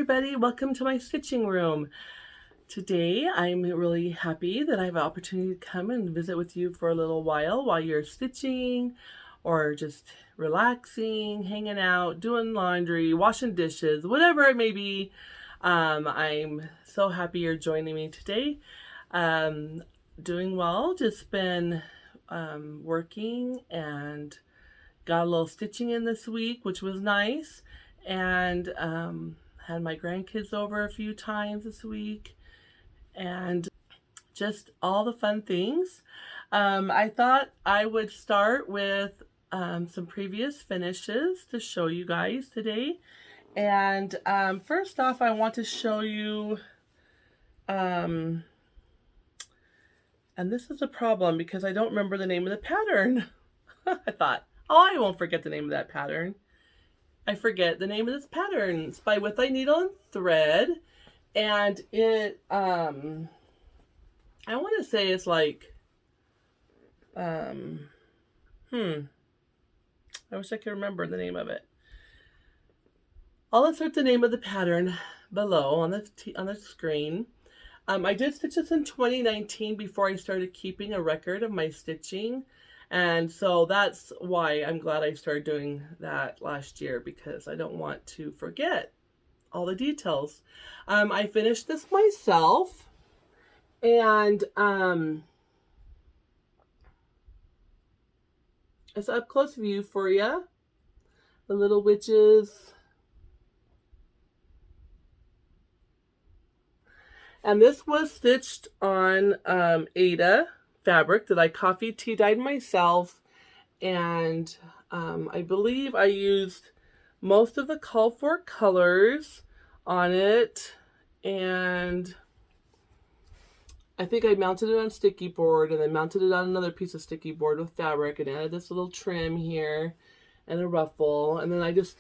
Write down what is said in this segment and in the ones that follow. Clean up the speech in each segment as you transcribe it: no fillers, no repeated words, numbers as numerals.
everybody, welcome to my stitching room. Today I'm really happy that I have an opportunity to come and visit with you for a little while you're stitching or just relaxing, hanging out, doing laundry, washing dishes, whatever it may be. I'm so happy you're joining me today. Doing well, just been working and got a little stitching in this week, which was nice. And had my grandkids over a few times this week and just all the fun things. I thought I would start with some previous finishes to show you guys today. And first off, I want to show you, and this is a problem because I don't remember the name of the pattern. I thought, oh, I won't forget the name of that pattern. I forget the name of this pattern. It's by With Thy Needle and Thread, and it I want to say it's like I wish I could remember the name of it. I'll insert the name of the pattern below on the screen. I did stitch this in 2019 before I started keeping a record of my stitching. And so that's why I'm glad I started doing that last year, because I don't want to forget all the details. I finished this myself, and it's an up close view for you. The little witches. And this was stitched on Ada fabric that I coffee tea dyed myself, and I believe I used most of the called for colors on it, and I think I mounted it on sticky board and then mounted it on another piece of sticky board with fabric and added this little trim here and a ruffle, and then I just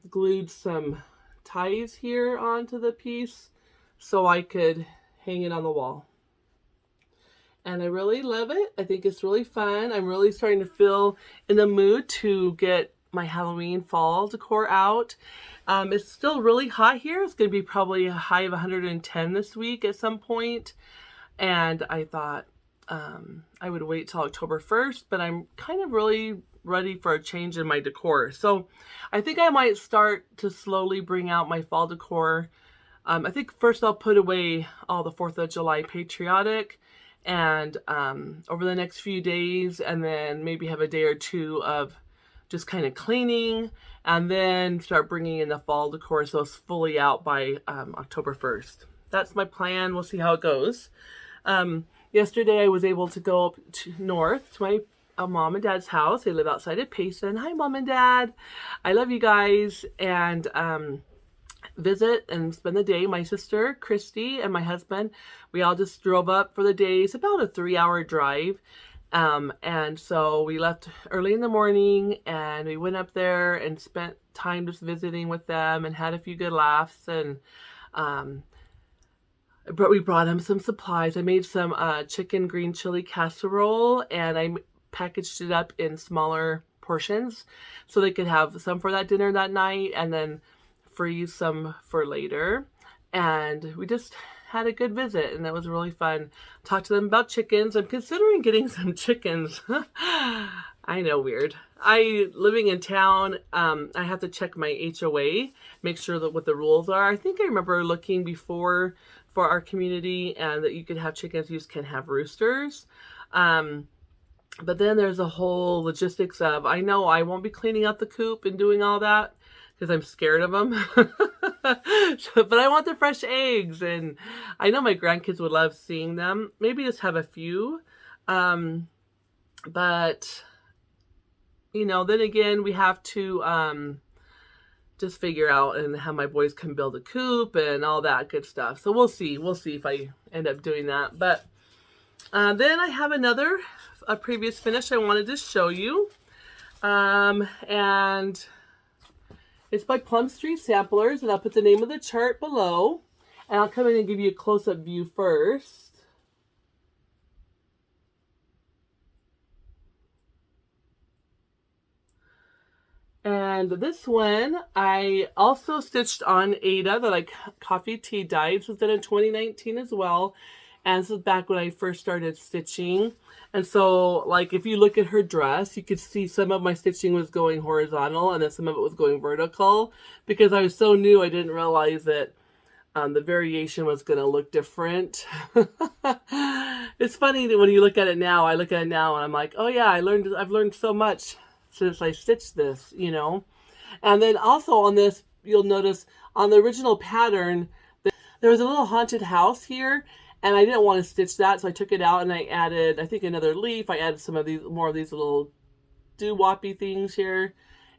glued some ties here onto the piece so I could hang it on the wall. And I really love it. I think it's really fun. I'm really starting to feel in the mood to get my Halloween fall decor out. It's still really hot here. It's going to be probably a high of 110 this week at some point. And I thought I would wait till October 1st, but I'm kind of really ready for a change in my decor. So I think I might start to slowly bring out my fall decor. I think first I'll put away all the 4th of July patriotic, and over the next few days, and then maybe have a day or two of just kind of cleaning, and then start bringing in the fall decor so it's fully out by October 1st. That's my plan. We'll see how it goes. Yesterday I was able to go up north to my mom and dad's house. They live outside of Payson. Hi, Mom and Dad. I love you guys. And visit and spend the day. My sister Christy and my husband, we all just drove up for the day. It's about a 3-hour drive, and so we left early in the morning and we went up there and spent time just visiting with them and had a few good laughs. And we brought them some supplies. I made some chicken green chili casserole, and I packaged it up in smaller portions so they could have some for that dinner that night and then freeze some for later. And we just had a good visit, and that was really fun. Talked to them about chickens. I'm considering getting some chickens. I know, weird. Living in town, I have to check my HOA, make sure that what the rules are. I think I remember looking before for our community and that you could have chickens, you just can't have roosters. But then there's a whole logistics of, I know I won't be cleaning out the coop and doing all that because I'm scared of them. But I want the fresh eggs, and I know my grandkids would love seeing them. Maybe just have a few. But, you know, then again, we have to just figure out and how my boys can build a coop and all that good stuff. So we'll see. We'll see if I end up doing that. But then I have a previous finish I wanted to show you. And it's by Plum Street Samplers, and I'll put the name of the chart below. And I'll come in and give you a close-up view first. And this one, I also stitched on Ada, the like coffee tea dyed. This was done in 2019 as well. And this is back when I first started stitching. And so, like, if you look at her dress, you could see some of my stitching was going horizontal and then some of it was going vertical. Because I was so new, I didn't realize that the variation was going to look different. It's funny that when you look at it now, I look at it now and I'm like, oh yeah, I've learned so much since I stitched this, you know. And then also on this, you'll notice on the original pattern, there was a little haunted house here, and I didn't want to stitch that, so I took it out and I added, I think, another leaf. I added some of these, more of these little doo-woppy things here,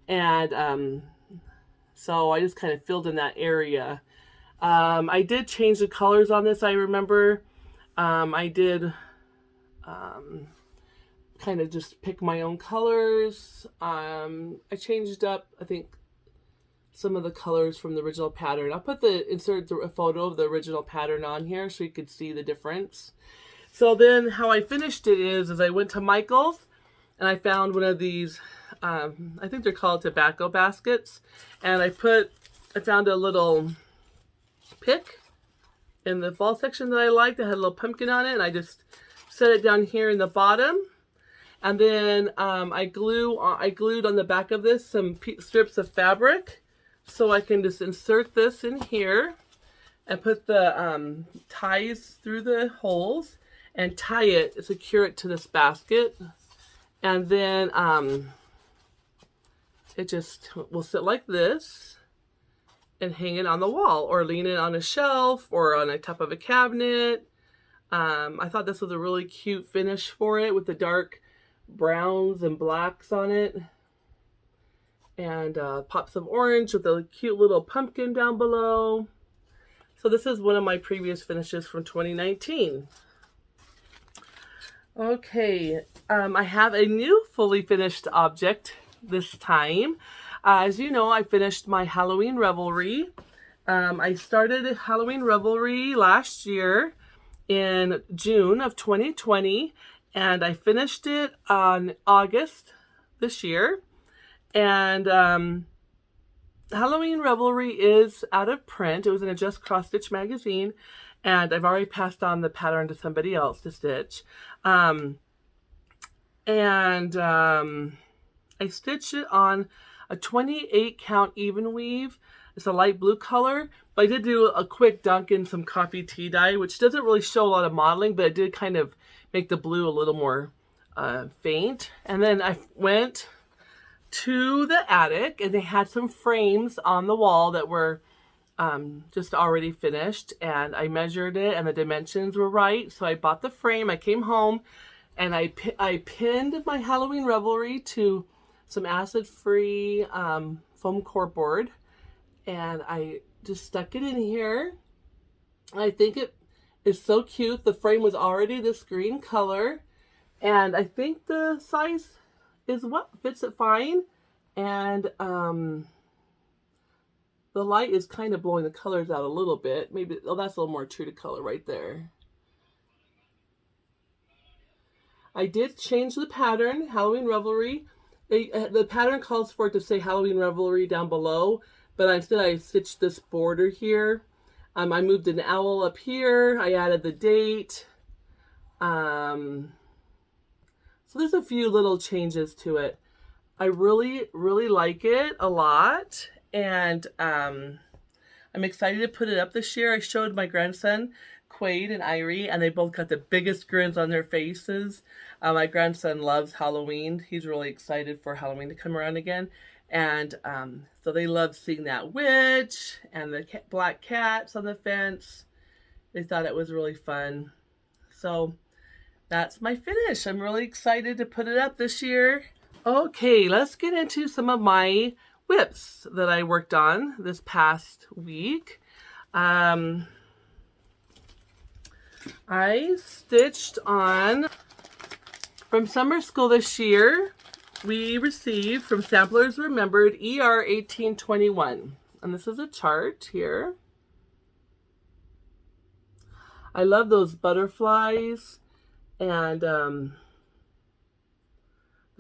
and so I just kind of filled in that area. I did change the colors on this, I remember. I did kind of just pick my own colors. I changed up, I think, some of the colors from the original pattern. I'll insert a photo of the original pattern on here so you could see the difference. So then how I finished it is I went to Michael's and I found one of these, I think they're called tobacco baskets. And I found a little pick in the fall section that I liked. That had a little pumpkin on it, and I just set it down here in the bottom. And then I glued on the back of this some strips of fabric, so I can just insert this in here and put the ties through the holes and tie it, secure it to this basket. And then it just will sit like this and hang it on the wall or lean it on a shelf or on the top of a cabinet. I thought this was a really cute finish for it with the dark browns and blacks on it, and pops of orange with a cute little pumpkin down below. So this is one of my previous finishes from 2019. Okay, I have a new fully finished object this time. As you know, I finished my Halloween revelry. I started Halloween revelry last year in June of 2020, and I finished it on August this year. And Halloween revelry is out of print. It was in a Just Cross Stitch magazine, and I've already passed on the pattern to somebody else to stitch. I stitched it on a 28 count even weave. It's a light blue color, but I did do a quick dunk in some coffee tea dye, which doesn't really show a lot of modeling, but it did kind of make the blue a little more faint. And then I went to the attic, and they had some frames on the wall that were just already finished, and I measured it and the dimensions were right, so I bought the frame. I came home and I pinned my Halloween revelry to some acid-free foam core board, and I just stuck it in here. I think it is so cute. The frame was already this green color, and I think the size is what fits it fine. And the light is kind of blowing the colors out a little bit. Maybe, oh, that's a little more true to color right there. I did change the pattern, Halloween revelry. The pattern calls for it to say Halloween revelry down below, but instead I stitched this border here. I moved an owl up here. I added the date. So there's a few little changes to it. I really, really like it a lot, and I'm excited to put it up this year. I showed my grandson, Quade and Irie, and they both got the biggest grins on their faces. My grandson loves Halloween. He's really excited for Halloween to come around again. And so they loved seeing that witch and the black cats on the fence. They thought it was really fun. So that's my finish. I'm really excited to put it up this year. Okay, let's get into some of my whips that I worked on this past week. I stitched on, from summer school this year, we received from Samplers Remembered ER 1821. And this is a chart here. I love those butterflies and the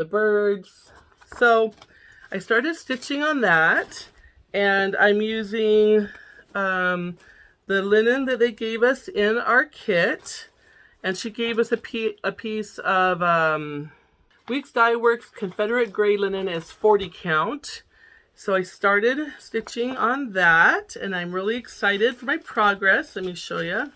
birds. So I started stitching on that, and I'm using the linen that they gave us in our kit, and she gave us a piece of Weeks Dye Works Confederate Gray linen is 40 count. So I started stitching on that, and I'm really excited for my progress. Let me show you.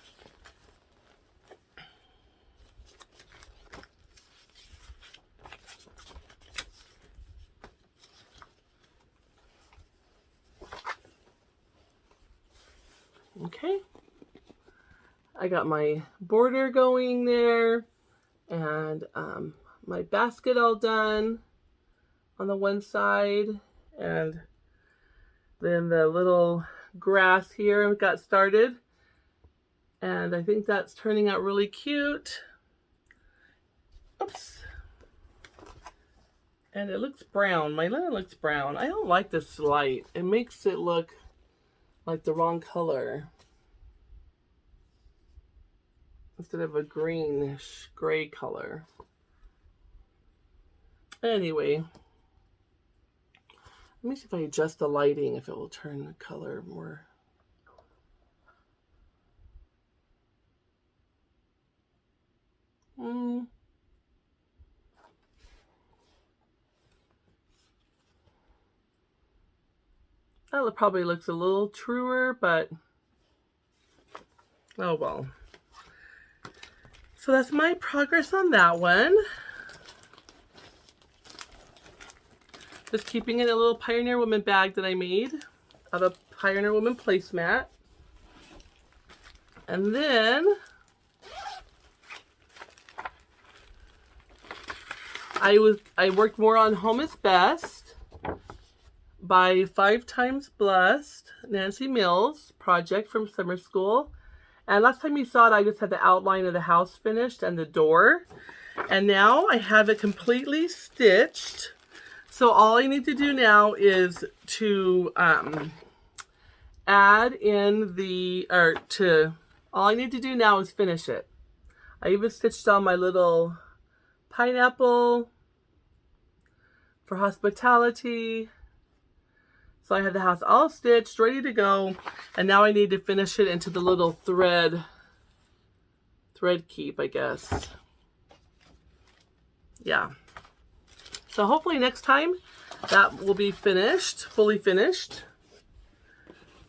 Okay, I got my border going there, and my basket all done on the one side, and then the little grass here got started, and I think that's turning out really cute. Oops. And it looks brown. My linen looks brown. I don't like this light. It makes it look like the wrong color, instead of a greenish gray color. Anyway, let me see if I adjust the lighting, if it will turn the color more. That probably looks a little truer, but oh well. So that's my progress on that one. Just keeping it in a little Pioneer Woman bag that I made out of Pioneer Woman placemat. And then I worked more on Home is Best by 5 Times Blessed, Nancy Mills project from summer school. And last time you saw it, I just had the outline of the house finished and the door. And now I have it completely stitched. So all I need to do now is to add in the, all I need to do now is finish it. I even stitched on my little pineapple for hospitality. So I had the house all stitched, ready to go, and now I need to finish it into the little thread keep, I guess. Yeah. So hopefully next time that will be finished, fully finished.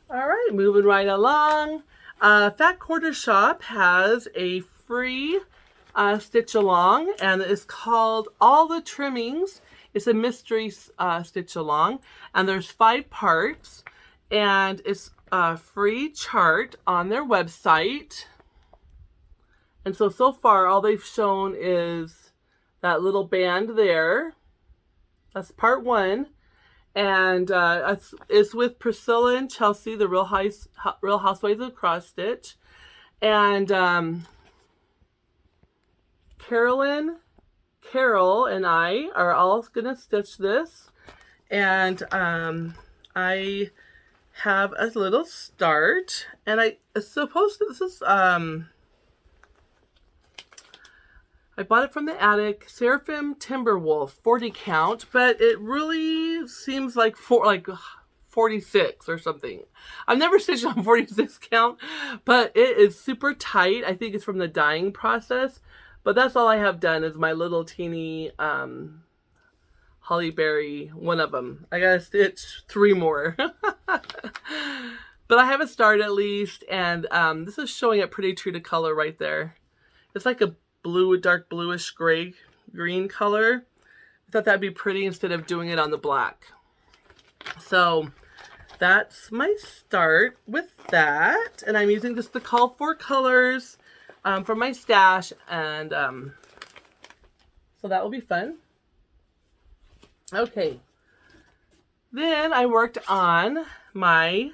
All right, moving right along. Fat Quarter Shop has a free stitch along, and it's called All the Trimmings. It's a mystery stitch along, and there's 5 parts, and it's a free chart on their website. And so far all they've shown is that little band there. That's part 1, and it's with Priscilla and Chelsea, the Real Housewives of Cross Stitch, and Carol and I are all gonna stitch this, and I have a little start, and this is I bought it from the attic, Seraphim Timberwolf 40 count, but it really seems like 46 or something. I've never stitched on 46 count, but it is super tight. I think it's from the dyeing process. But that's all I have done is my little teeny Holly Berry, one of them. I gotta stitch 3 more. But I have a start at least, and this is showing it pretty true to color right there. It's like a dark bluish green color. I thought that'd be pretty instead of doing it on the black. So that's my start with that, and I'm using just the call for colors from my stash, and so that will be fun. Okay, then I worked on my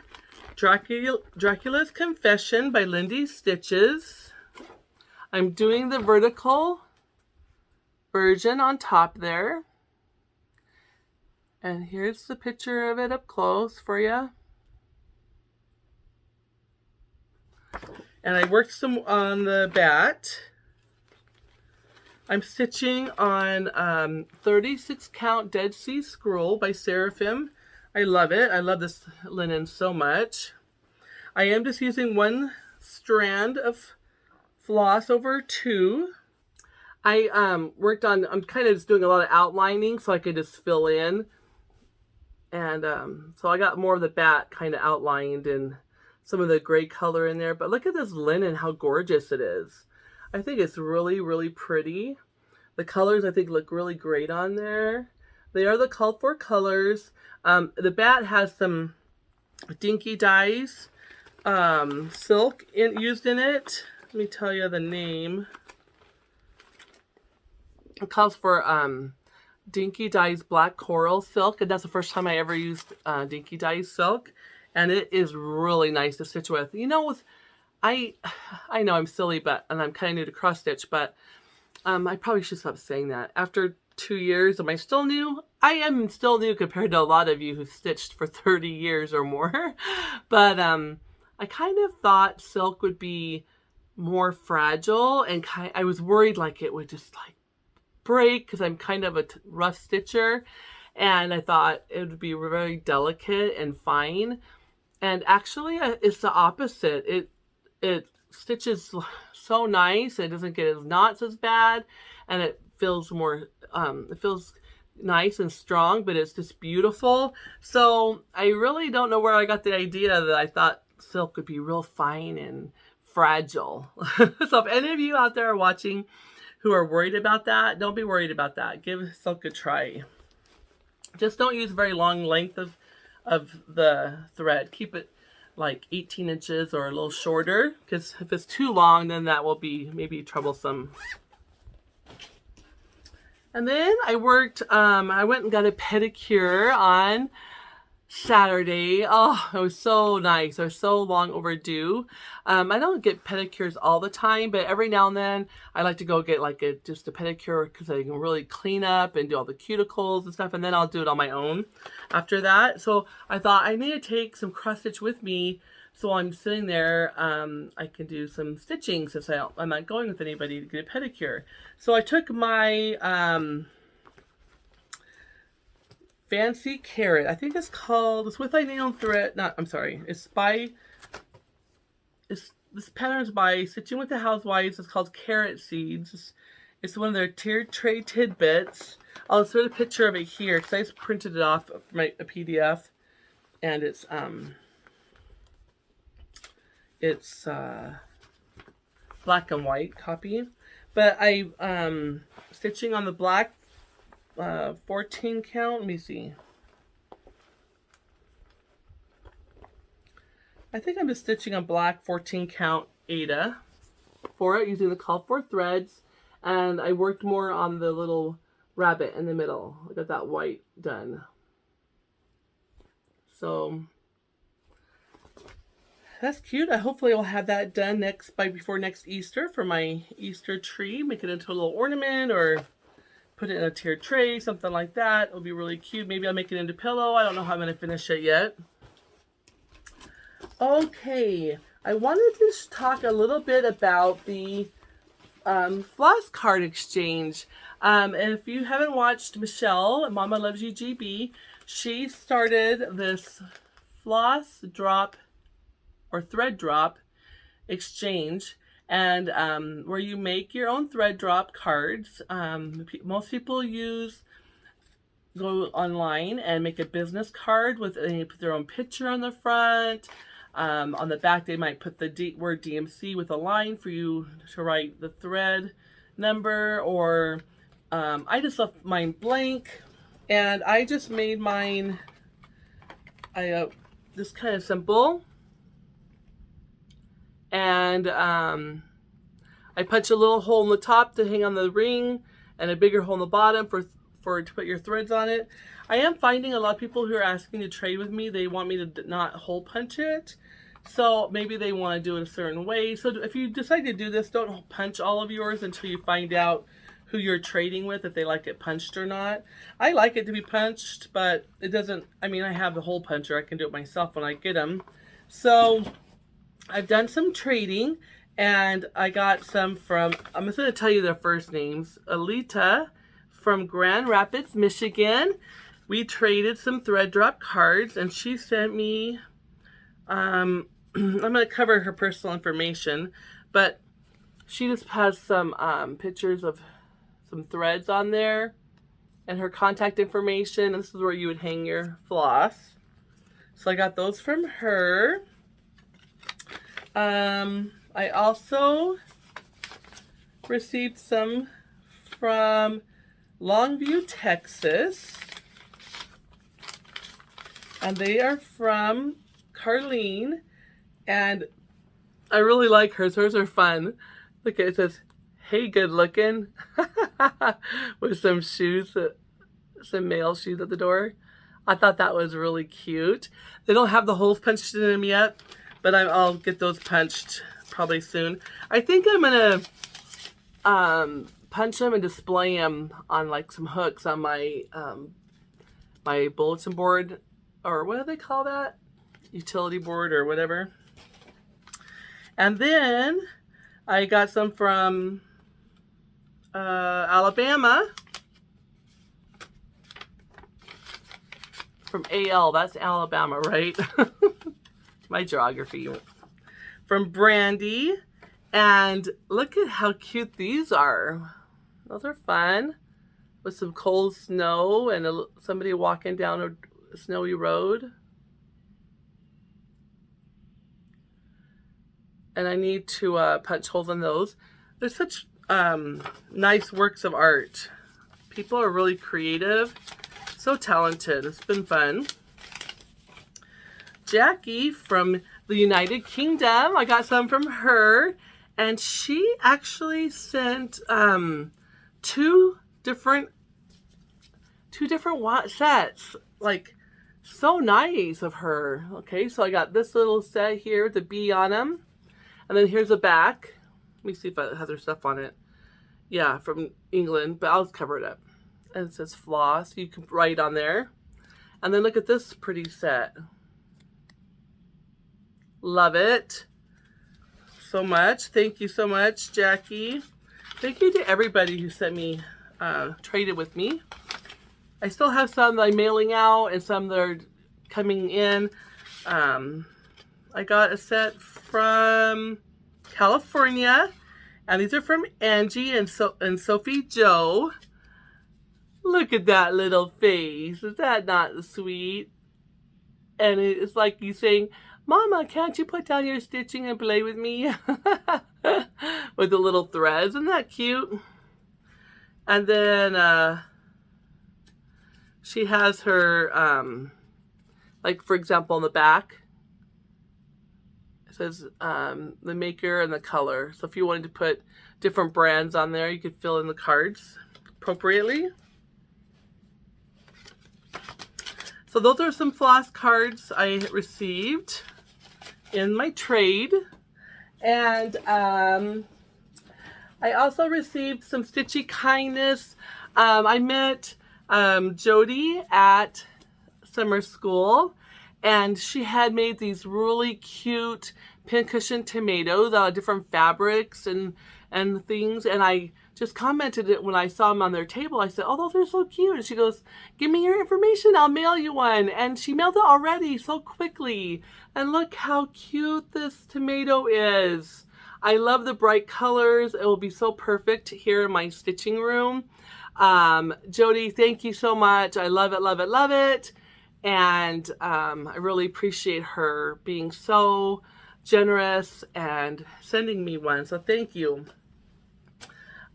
Dracula's Confession by Lindy Stitches. I'm doing the vertical version on top there, and here's the picture of it up close for you. And I worked some on the bat. I'm stitching on 36 count Dead Sea Scroll by Seraphim. I love it. I love this linen so much. I am just using one strand of floss over two. I worked on, I'm kind of just doing a lot of outlining so I could just fill in. And so I got more of the back kind of outlined and some of the gray color in there. But look at this linen, how gorgeous it is. I think it's really, really pretty. The colors I think look really great on there. They are the called for colors. The bat has some dinky dyes, silk used in it. Let me tell you the name. It calls for Dinky Dyes Black Coral Silk, and that's the first time I ever used Dinky Dyes silk, and it is really nice to stitch with. You know, I know I'm silly, and I'm kind of new to cross stitch, but I probably should stop saying that. After 2 years, am I still new? I am still new compared to a lot of you who've stitched for 30 years or more, but I kind of thought silk would be more fragile, and I was worried like it would just like break because I'm kind of a rough stitcher, and I thought it would be very delicate and fine, and actually it's the opposite. It stitches so nice. It doesn't get as knots as bad, and it feels more it feels nice and strong, but it's just beautiful. So I really don't know where I got the idea that I thought silk would be real fine and fragile. So if any of you out there are watching who are worried about that, don't be worried about that. Give silk a try. Just don't use very long length of the thread. Keep it like 18 inches or a little shorter, because if it's too long, then that will be maybe troublesome. And then I worked, I went and got a pedicure on Saturday. Oh, it was so nice. It was so long overdue. I don't get pedicures all the time, but every now and then I like to go get like just a pedicure because I can really clean up and do all the cuticles and stuff, and then I'll do it on my own after that. So I thought I need to take some cross stitch with me, so I'm sitting there, I can do some stitching since I'm not going with anybody to get a pedicure. So I took my Fancy Carrot. I think it's called, it's with a needle thread, this pattern is by Stitching with the Housewives. It's called Carrot Seeds. It's one of their tiered tray tidbits. I'll insert a picture of it here because I just printed it off of a PDF, and it's black and white copy. But I stitching on the black 14 count. Let me see. I think I'm just stitching a black 14 count Ada for it using the called for threads, and I worked more on the little rabbit in the middle. I got that white done. So that's cute. Hopefully I'll have that done before next Easter for my Easter tree. Make it into a little ornament or put it in a tiered tray, something like that. It'll be really cute. Maybe I'll make it into pillow. I don't know how I'm going to finish it yet. Okay, I wanted to talk a little bit about the Floss card exchange. And if you haven't watched Michelle, Mama Loves You GB, she started this Floss drop or thread drop exchange, and where you make your own thread drop cards. Most people go online and make a business card with put their own picture on the front. On the back they might put the word DMC with a line for you to write the thread number, or I just left mine blank, and I just made mine just kind of simple. And I punch a little hole in the top to hang on the ring, and a bigger hole in the bottom to put your threads on it. I am finding a lot of people who are asking to trade with me, they want me to not hole punch it. So maybe they want to do it a certain way. So if you decide to do this, don't punch all of yours until you find out who you're trading with, if they like it punched or not. I like it to be punched, but it doesn't, I mean, I have the hole puncher. I can do it myself when I get them. So I've done some trading, And I got some from, I'm just going to tell you their first names. Alita from Grand Rapids, Michigan. We traded some thread drop cards, and she sent me, I'm going to cover her personal information, but she just has some pictures of some threads on there and her contact information. And this is where you would hang your floss. So I got those from her. I also received some from Longview, Texas. And they are from Carlene. And I really like hers. Hers are fun. Look, it says, "Hey, good looking," with some shoes, some male shoes at the door. I thought that was really cute. They don't have the holes punched in them yet, but I'll get those punched probably soon. I think I'm gonna punch them and display them on like some hooks on my my bulletin board, or what do they call that? Utility board or whatever. And then I got some from Alabama. From AL, that's Alabama, right? My geography. From Brandy. And look at how cute these are. Those are fun. With some cold snow and somebody walking down a snowy road. And I need to punch holes in those. They're such nice works of art. People are really creative. So talented. It's been fun. Jackie from the United Kingdom. I got some from her. And she actually sent two different sets. Like, so nice of her. Okay, so I got this little set here with the bee on them. And then here's the back. Let me see if it has her stuff on it. Yeah, from England, but I'll just cover it up. And it says Floss. You can write on there. And then look at this pretty set. Love it so much. Thank you so much, Jackie. Thank you to everybody who sent me, traded with me. I still have some that I'm mailing out and some that are coming in. I got a set from California, and these are from Angie and Sophie Joe. Look at that little face. Is that not sweet? And it's like you saying, "Mama, can't you put down your stitching and play with me?" With the little threads. Isn't that cute? And then she has her, like for example, on the back, it says the maker and the color. So if you wanted to put different brands on there, you could fill in the cards appropriately. So those are some floss cards I received in my trade. And I also received some Stitchy Kindness. I met Jody at summer school, and she had made these really cute pincushion tomatoes out of different fabrics and things. And I just commented it when I saw them on their table. I said, "Oh, those are so cute." And she goes, "Give me your information, I'll mail you one." And she mailed it already so quickly. And look how cute this tomato is. I love the bright colors. It will be so perfect here in my stitching room. Jody, thank you so much. I love it, love it, love it. And I really appreciate her being so generous and sending me one. So thank you.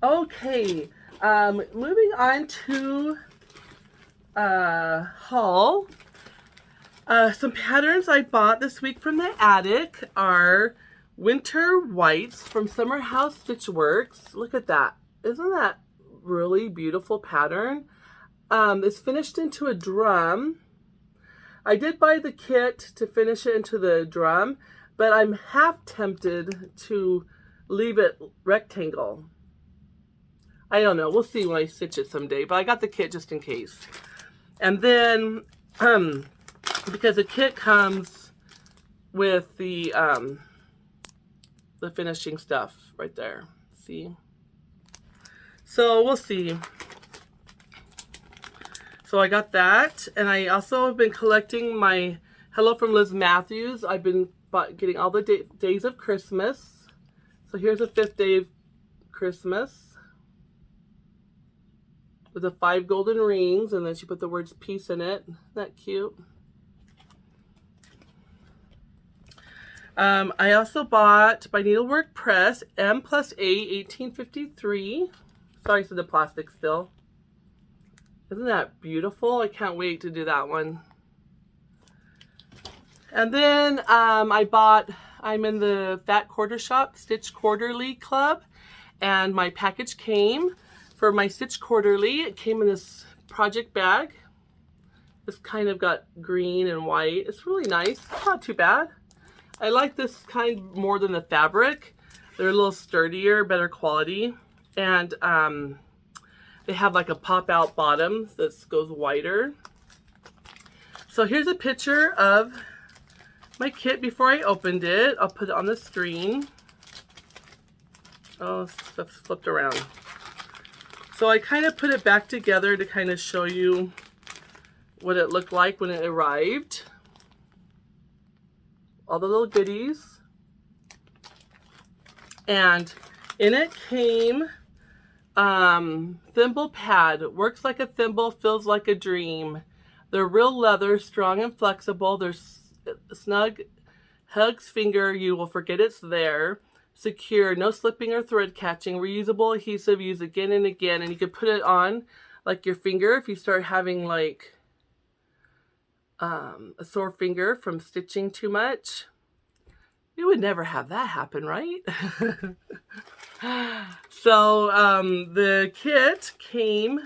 Okay, moving on to haul. Some patterns I bought this week from the attic are Winter Whites from Summer House Stitchworks. Look at that. Isn't that really beautiful pattern? It's finished into a drum. I did buy the kit to finish it into the drum, but I'm half tempted to leave it rectangle. I don't know. We'll see when I stitch it someday, but I got the kit just in case. And then, because the kit comes with the the finishing stuff right there. See? So we'll see. So I got that, and I also have been collecting my Hello from Liz Matthews. I've been getting all the days of Christmas. So here's a 5th day of Christmas with the 5 golden rings, and then she put the words peace in it. Isn't that cute? I also bought by Needlework Press M+A 1853. Sorry, I said the plastic still. Isn't that beautiful? I can't wait to do that one. And then I'm in the Fat Quarter Shop Stitch Quarterly Club, and my package came for my Stitch Quarterly. It came in this project bag. It's kind of got green and white. It's really nice. It's not too bad. I like this kind more than the fabric. They're a little sturdier, better quality. And they have like a pop-out bottom that goes wider. So here's a picture of my kit before I opened it. I'll put it on the screen. Oh, stuff's flipped around. So I kind of put it back together to kind of show you what it looked like when it arrived. All the little goodies. And in it came thimble pad. Works like a thimble, feels like a dream. They're real leather, strong and flexible. They're snug, hugs finger, you will forget it's there. Secure, no slipping or thread catching. Reusable adhesive, use again and again. And you can put it on like your finger if you start having like a sore finger from stitching too much. You would never have that happen, right? So the kit came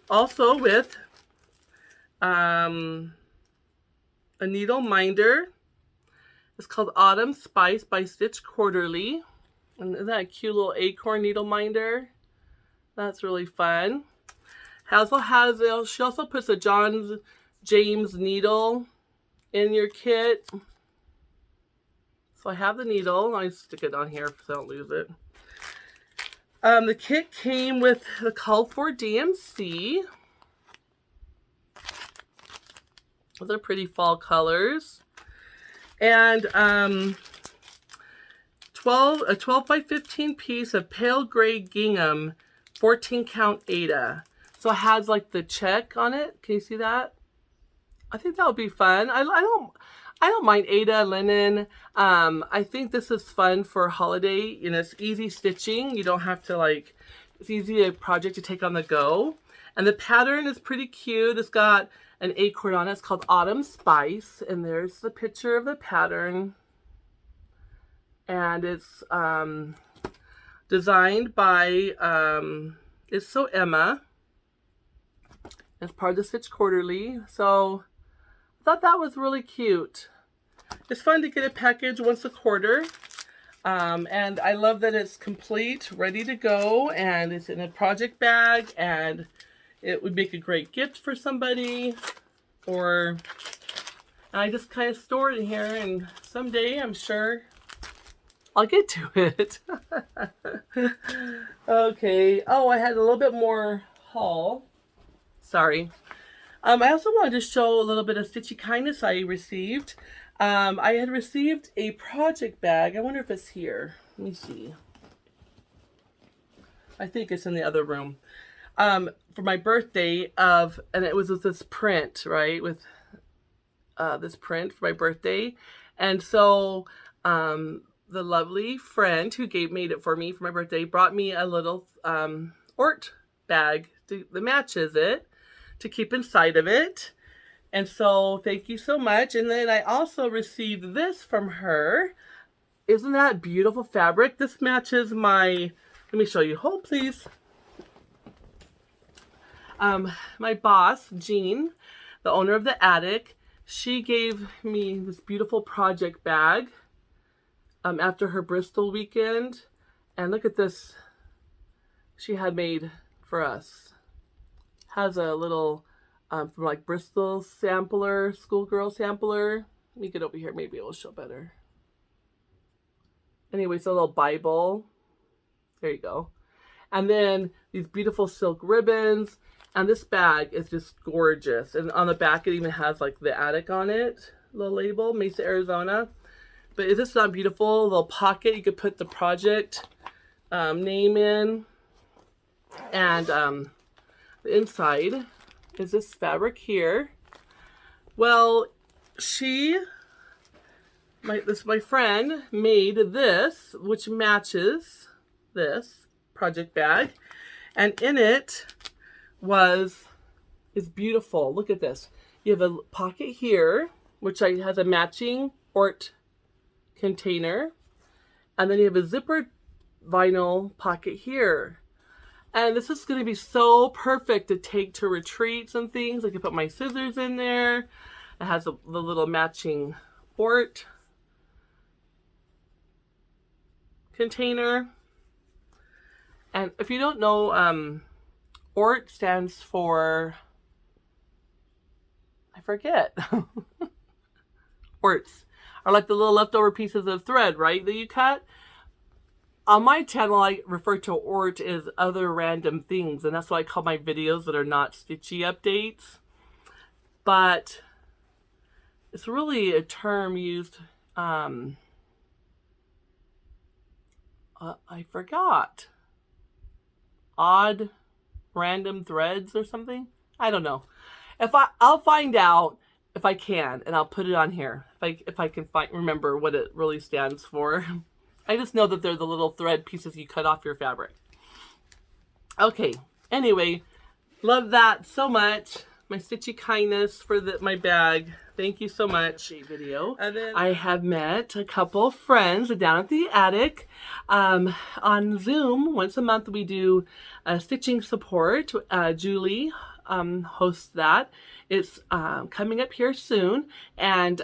also with a needle minder. It's called Autumn Spice by Stitch Quarterly. And isn't that a cute little acorn needle minder? That's really fun. She also puts a John James needle in your kit. So I have the needle. I stick it on here so I don't lose it. The kit came with the called for DMC. Those are pretty fall colors. And a 12 by 15 piece of pale gray gingham, 14 count Aida. So it has like the check on it. Can you see that? I think that would be fun. I don't mind Aida linen. I think this is fun for holiday. You know, it's easy stitching. You don't have to it's easy a project to take on the go. And the pattern is pretty cute. It's got an acorn on it. It's called Autumn Spice. And there's the picture of the pattern. And it's designed by, it's So Emma. It's part of the Stitch Quarterly. So I thought that was really cute. It's fun to get a package once a quarter. And I love that it's complete, ready to go. And it's in a project bag. And it would make a great gift for somebody. Or I just kind of store it in here. And someday, I'm sure, I'll get to it. Okay. Oh, I had a little bit more haul. Sorry. I also wanted to show a little bit of stitchy kindness I received. I had received a project bag. I wonder if it's here. Let me see. I think it's in the other room. For my birthday and it was with this print, right? With this print for my birthday. And so the lovely friend who made it for me for my birthday brought me a little Ort bag that matches it to keep inside of it. And so thank you so much. And then I also received this from her. Isn't that beautiful fabric? This matches my, let me show you. Hold please. My boss, Jean, the owner of the attic, she gave me this beautiful project bag after her Bristol weekend. And look at this she had made for us. Has a little from like Bristol sampler, schoolgirl sampler. Let me get over here, maybe it will show better. Anyway, so a little Bible. There you go. And then these beautiful silk ribbons. And this bag is just gorgeous. And on the back, it even has like the attic on it. Little label, Mesa, Arizona. But is this not beautiful? A little pocket. You could put the project name in. And the inside is this fabric here. Well, my friend made this, which matches this project bag. And in it is beautiful. Look at this. You have a pocket here, which has a matching Ort container. And then you have a zippered vinyl pocket here. And this is going to be so perfect to take to retreats and things. I can put my scissors in there. It has the little matching Ort container. And if you don't know, Ort stands for, I forget. Orts are like the little leftover pieces of thread, right, that you cut. On my channel, I refer to Ort as other random things, and that's why I call my videos that are not stitchy updates. But it's really a term used, I forgot. Odd random threads or something? I don't know. I'll find out if I can, and I'll put it on here if I can remember what it really stands for. I just know that they're the little thread pieces you cut off your fabric. Okay, anyway, love that so much. My stitchy kindness for my bag. Thank you so much. Video. And then I have met a couple friends down at the attic. On Zoom, once a month we do stitching support. Julie hosts that. It's coming up here soon. And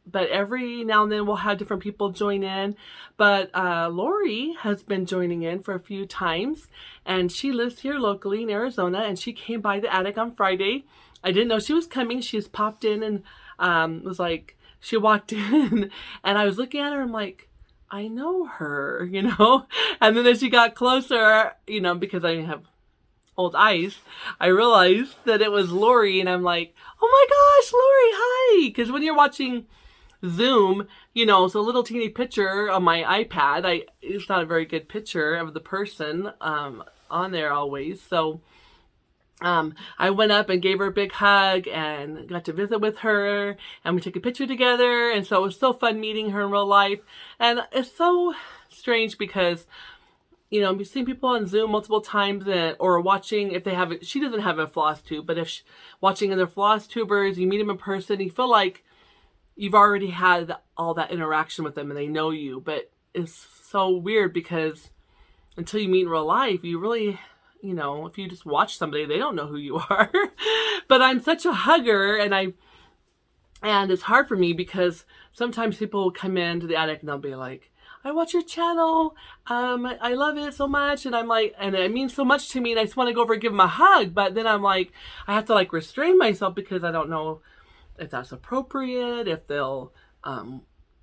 but every now and then we'll have different people join in. But Lori has been joining in for a few times, and she lives here locally in Arizona, and she came by the attic on Friday. I didn't know she was coming. She just popped in and was like, she walked in, and I was looking at her, I'm like, I know her, you know? And then as she got closer, you know, because I have old eyes, I realized that it was Lori, and I'm like, oh my gosh, Lori, hi! Because when you're watching Zoom, you know, it's a little teeny picture on my iPad. It's not a very good picture of the person on there always. So I went up and gave her a big hug and got to visit with her, and we took a picture together. And so it was so fun meeting her in real life. And it's so strange because, you know, we've seen people on Zoom multiple times or watching, if they have it, she doesn't have a FlossTube, but if watching other FlossTubers, you meet them in person, you feel like you've already had all that interaction with them and they know you. But it's so weird because until you meet in real life, you really, you know, if you just watch somebody, they don't know who you are. But I'm such a hugger, and it's hard for me because sometimes people will come into the attic and they'll be like, I watch your channel, I love it so much, and I'm like, and it means so much to me, and I just want to go over and give them a hug, but then I'm like, I have to like restrain myself because I don't know if that's appropriate, if they'll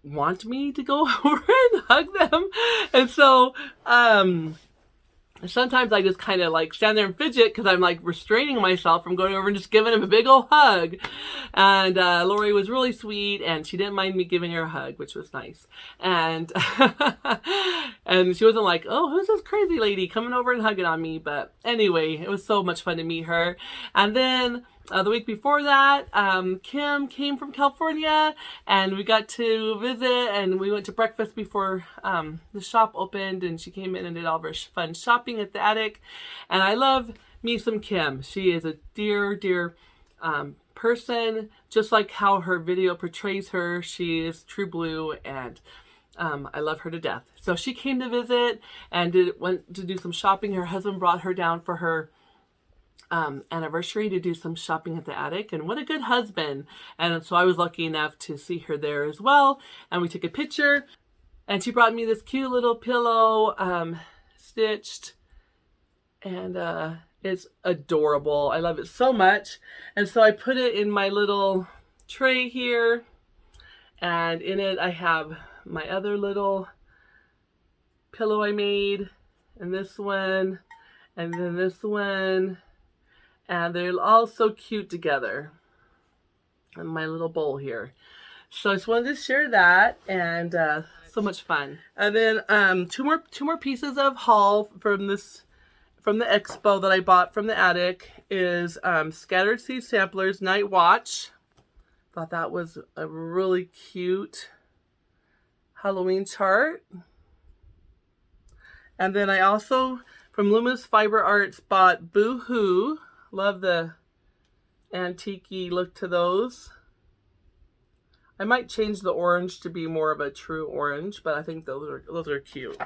want me to go over and hug them. And so sometimes I just kind of like stand there and fidget because I'm like restraining myself from going over and just giving him a big old hug. And Lori was really sweet, and she didn't mind me giving her a hug, which was nice. And and she wasn't like, oh, who's this crazy lady coming over and hugging on me? But anyway, it was so much fun to meet her. And then the week before that, Kim came from California, and we got to visit, and we went to breakfast before the shop opened, and she came in and did all of her fun shopping at the attic. And I love me some Kim. She is a dear, dear person, just like how her video portrays her. She is true blue, and I love her to death. So she came to visit and went to do some shopping. Her husband brought her down for her anniversary to do some shopping at the attic, and what a good husband. And so I was lucky enough to see her there as well, and we took a picture, and she brought me this cute little pillow stitched, and it's adorable. I love it so much. And so I put it in my little tray here, and in it I have my other little pillow I made, and this one, and then this one, and they're all so cute together. And my little bowl here. So I just wanted to share that, and so much fun. And then two more pieces of haul from the expo that I bought from the attic is Scattered Seed Samplers Night Watch. Thought that was a really cute Halloween chart. And then I also, from Luminous Fiber Arts, bought Boo Hoo. Love the antique-y look to those. I might change the orange to be more of a true orange, but I think those are cute.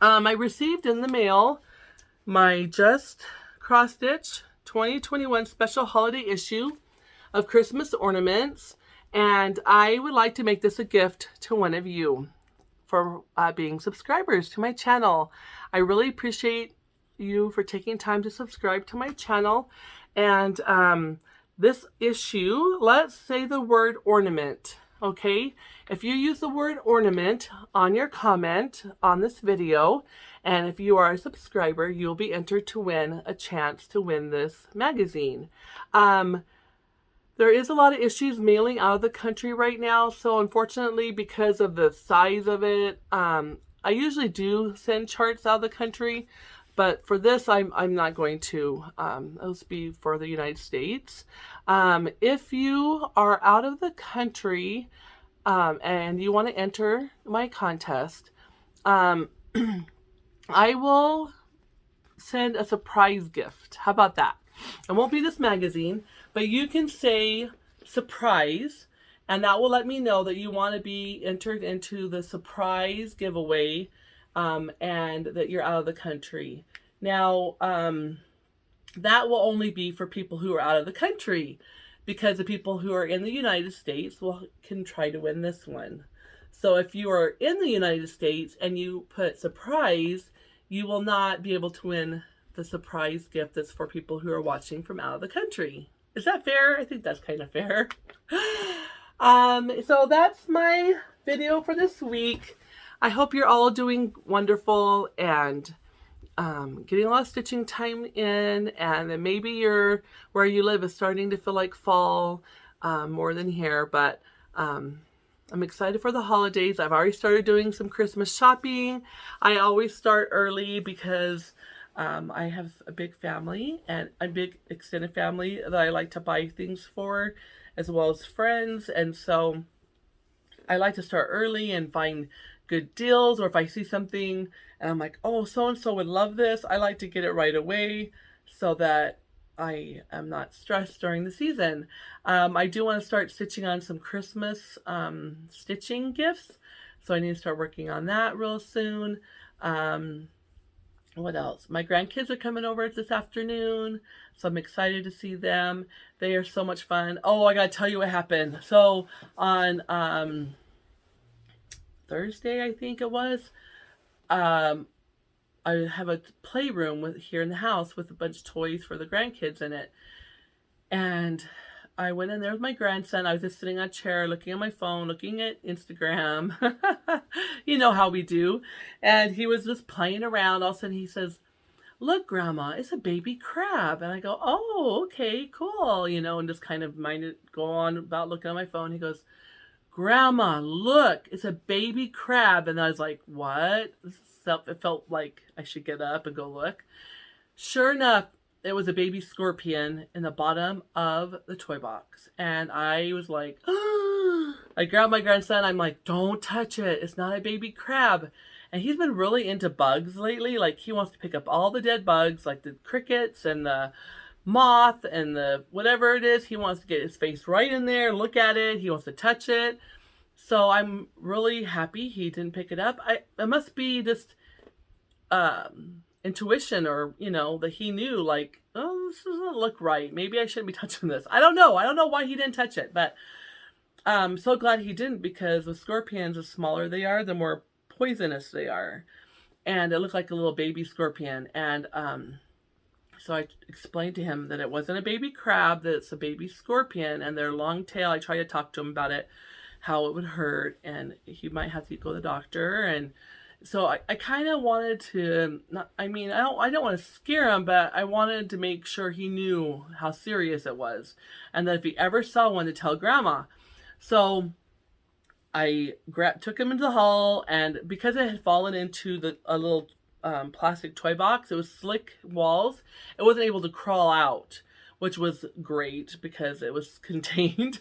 I received in the mail my Just Cross Stitch 2021 special holiday issue of Christmas ornaments, and I would like to make this a gift to one of you for being subscribers to my channel. I really appreciate you for taking time to subscribe to my channel. And this issue, let's say the word ornament, okay? If you use the word ornament on your comment on this video, and if you are a subscriber, you'll be entered to win a chance to win this magazine. There is a lot of issues mailing out of the country right now, so unfortunately, because of the size of it, I usually do send charts out of the country. But for this, I'm not going to. Those be for the United States. If you are out of the country and you want to enter my contest, I will send a surprise gift. How about that? It won't be this magazine, but you can say surprise, and that will let me know that you want to be entered into the surprise giveaway. And that you're out of the country. Now, that will only be for people who are out of the country, because the people who are in the United States can try to win this one. So if you are in the United States and you put surprise, you will not be able to win the surprise gift that's for people who are watching from out of the country. Is that fair? I think that's kind of fair. So that's my video for this week. I hope you're all doing wonderful and getting a lot of stitching time in, and then maybe where you live is starting to feel like fall more than here, but I'm excited for the holidays. I've already started doing some Christmas shopping. I always start early because I have a big family and a big extended family that I like to buy things for, as well as friends, and so I like to start early and find good deals, or if I see something and I'm like, oh, so-and-so would love this, I like to get it right away so that I am not stressed during the season. I do want to start stitching on some Christmas stitching gifts, so I need to start working on that real soon. What else? My grandkids are coming over this afternoon, so I'm excited to see them. They are so much fun. Oh, I gotta tell you what happened. So on Thursday, I think it was, I have a playroom here in the house with a bunch of toys for the grandkids in it. And I went in there with my grandson. I was just sitting on a chair, looking at my phone, looking at Instagram. You know how we do. And he was just playing around. All of a sudden he says, "Look, Grandma, it's a baby crab." And I go, "Oh, okay, cool." And just kind of go on about looking at my phone. He goes, "Grandma, look, it's a baby crab." And I was like, "What?" So it felt like I should get up and go look. Sure enough, it was a baby scorpion in the bottom of the toy box. And I was like, I grabbed my grandson. I'm like, "Don't touch it. It's not a baby crab." And he's been really into bugs lately. Like, he wants to pick up all the dead bugs, like the crickets and the moth and the whatever it is. He wants to get his face right in there, look at it. He wants to touch it. So I'm really happy he didn't pick it up. It must be just intuition, or that he knew, like, oh, this doesn't look right. Maybe I shouldn't be touching this. I don't know why he didn't touch it, but I'm so glad he didn't, because with scorpions, the smaller they are, the more poisonous they are. And it looked like a little baby scorpion. And so I explained to him that it wasn't a baby crab, that it's a baby scorpion, and their long tail. I tried to talk to him about it, how it would hurt, and he might have to go to the doctor, and So I kind of wanted to, not, I mean, I don't want to scare him, but I wanted to make sure he knew how serious it was, and that if he ever saw one, to tell Grandma. So I took him into the hall, and because it had fallen into a little plastic toy box, it was slick walls. It wasn't able to crawl out, which was great because it was contained.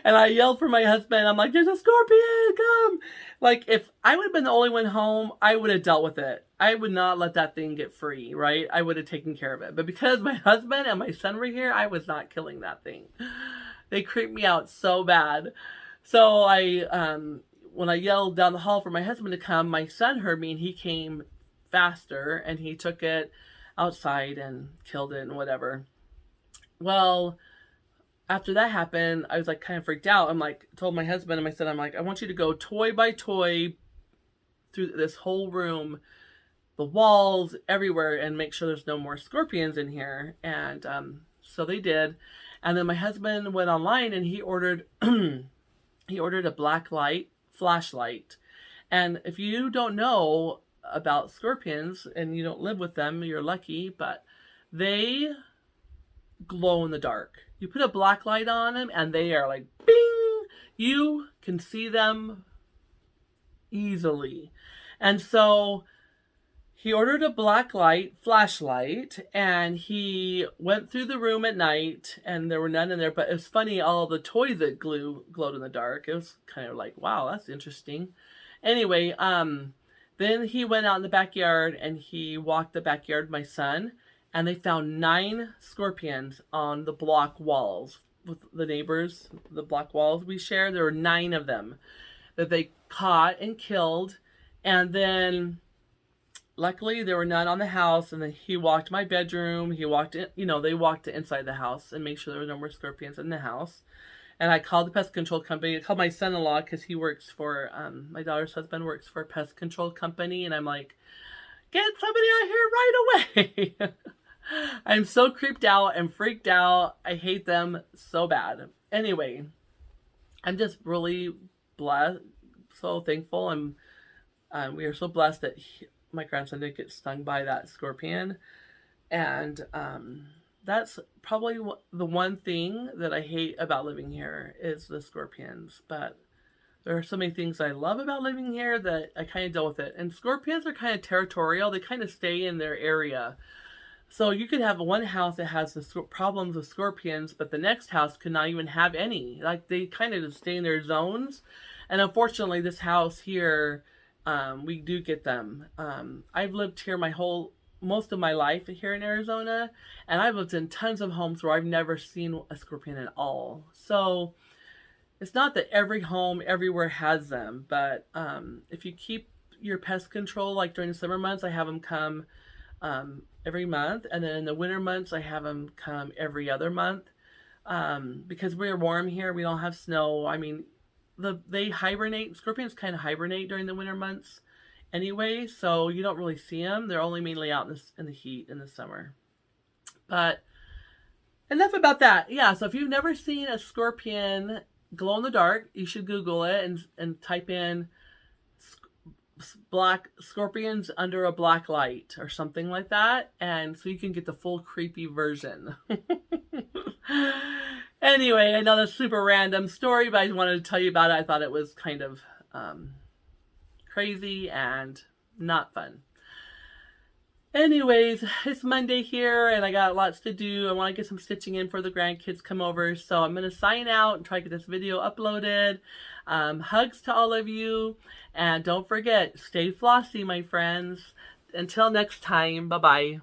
And I yelled for my husband. I'm like, "There's a scorpion! Come!" Like, if I would have been the only one home, I would have dealt with it. I would not let that thing get free, right? I would have taken care of it. But because my husband and my son were here, I was not killing that thing. They creeped me out so bad. So when I yelled down the hall for my husband to come, my son heard me and he came faster and he took it outside and killed it and whatever. Well, after that happened, I was like kind of freaked out. I'm like, told my husband and my son, I'm like, I want you to go toy by toy through this whole room, the walls, everywhere, and make sure there's no more scorpions in here. And so they did. And then my husband went online and he ordered he ordered a black light flashlight. And if you don't know about scorpions and you don't live with them, you're lucky, but they glow in the dark. You put a black light on them and they are like bing. You can see them easily. And so he ordered a black light flashlight and he went through the room at night and there were none in there, but it was funny, all the toys that glowed in the dark. It was kind of like, wow, that's interesting. Anyway, then he went out in the backyard and he walked the backyard with my son, and they found 9 scorpions on the block walls with the neighbors, the block walls we share. There were 9 of them that they caught and killed. And then luckily there were none on the house. And then he walked my bedroom. He walked in, they walked inside the house and make sure there were no more scorpions in the house. And I called the pest control company. I called my son-in-law because he works for, my daughter's husband works for a pest control company. And I'm like, get somebody out here right away. I'm so creeped out and freaked out. I hate them so bad. Anyway, I'm just really blessed, so thankful. We are so blessed that my grandson didn't get stung by that scorpion. And that's probably the one thing that I hate about living here is the scorpions. But there are so many things I love about living here that I kind of deal with it. And scorpions are kind of territorial. They kind of stay in their area. So you could have one house that has the problems with scorpions, but the next house could not even have any. Like, they kind of just stay in their zones. And unfortunately, this house here, we do get them. I've lived here most of my life here in Arizona, and I've lived in tons of homes where I've never seen a scorpion at all. So it's not that every home everywhere has them, but if you keep your pest control, like during the summer months, I have them come every month, and then in the winter months I have them come every other month, because we're warm here. We don't have snow. I mean, they hibernate. Scorpions kind of hibernate during the winter months anyway, so you don't really see them. They're only mainly out in the heat in the summer. But enough about that. Yeah, so if you've never seen a scorpion glow in the dark, you should Google it and type in black scorpions under a black light or something like that, and so you can get the full creepy version. Anyway, I know that's a super random story, but I wanted to tell you about it. I thought it was kind of crazy and not fun. Anyways, it's Monday here and I got lots to do. I want to get some stitching in for the grandkids come over, so I'm going to sign out and try to get this video uploaded. Hugs to all of you, and don't forget, stay flossy, my friends. Until next time, bye-bye.